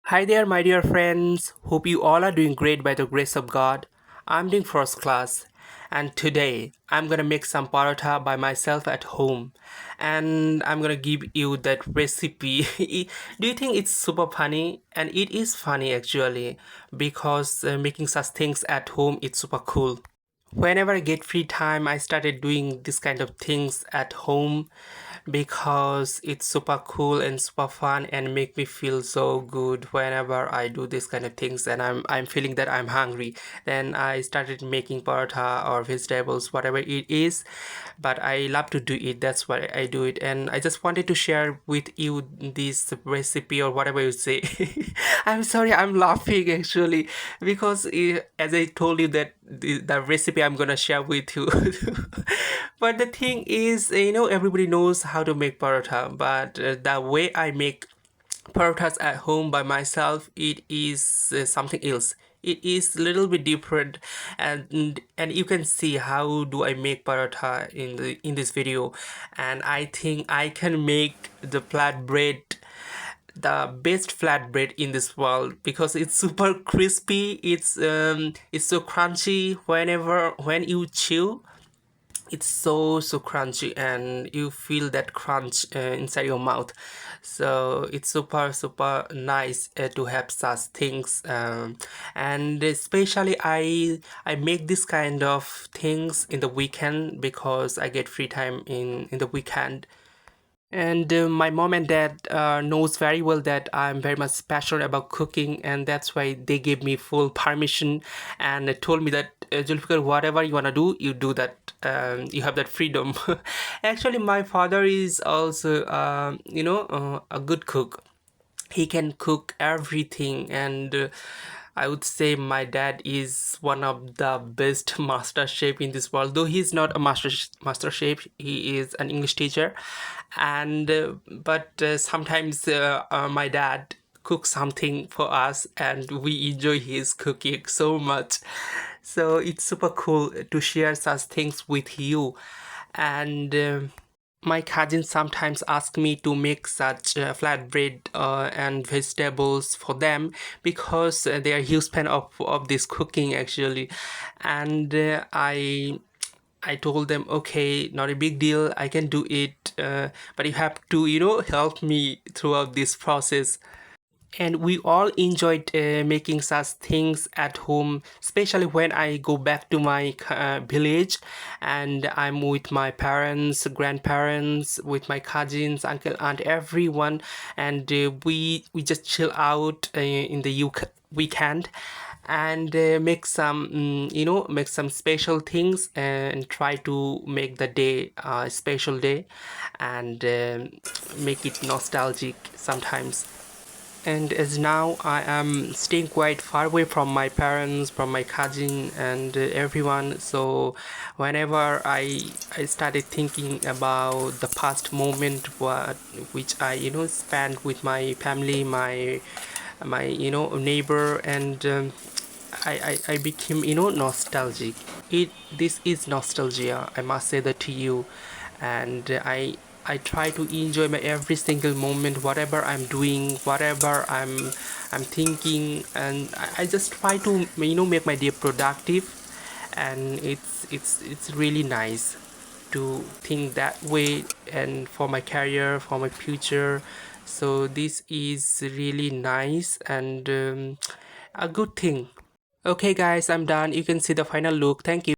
Hi there, my dear friends. Hope you all are doing great by the grace of God. I'm doing first class, and today I'm gonna make some paratha by myself at home, and I'm gonna give you that recipe. Do you think it's super funny? And it is funny actually, because making such things at home it's super cool. Whenever I get free time, I started doing this kind of things at home because it's super cool and super fun and make me feel so good whenever I do this kind of things and I'm feeling that I'm hungry. Then I started making paratha or vegetables, whatever it is, but I love to do it. That's why I do it, and I just wanted to share with you this recipe or whatever you say. I'm sorry, I'm laughing actually because as I told you that the recipe I'm gonna share with you. But the thing is, everybody knows how to make paratha, but the way I make parathas at home by myself, it is something else. It is a little bit different, and you can see how do I make paratha in this video. And I think I can make the flatbread, the best flatbread in this world, because it's super crispy. It's so crunchy. When you chew, it's so crunchy and you feel that crunch inside your mouth. So it's super nice to have such things, and especially I make this kind of things in the weekend because I get free time in the weekend. And my mom and dad knows very well that I'm very much passionate about cooking, and that's why they gave me full permission and told me that Zulfikar, whatever you wanna do, you do that. You have that freedom. Actually, my father is also, a good cook. He can cook everything, and I would say my dad is one of the best master chef in this world. Though he's not a master chef, he is an English teacher, and but sometimes my dad cooks something for us, and we enjoy his cooking so much. So it's super cool to share such things with you, and. My cousins sometimes ask me to make such flatbread and vegetables for them because they are huge fan of this cooking actually, and I told them, okay, not a big deal, I can do it, but you have to help me throughout this process. And we all enjoyed making such things at home, especially when I go back to my village and I'm with my parents, grandparents, with my cousins, uncle, aunt, everyone, and we just chill out in the weekend and make some make some special things and try to make the day a special day, and make it nostalgic sometimes. And as now I am staying quite far away from my parents, from my cousin, and everyone, so whenever I started thinking about the past moment which I spent with my family, my neighbor, and I became nostalgic. This is nostalgia, I must say that to you. And I try to enjoy my every single moment, whatever I'm doing, whatever I'm thinking, and I just try to make my day productive. And it's really nice to think that way, and for my career, for my future. So this is really nice and a good thing. Okay guys, I'm done. You can see the final look. Thank you.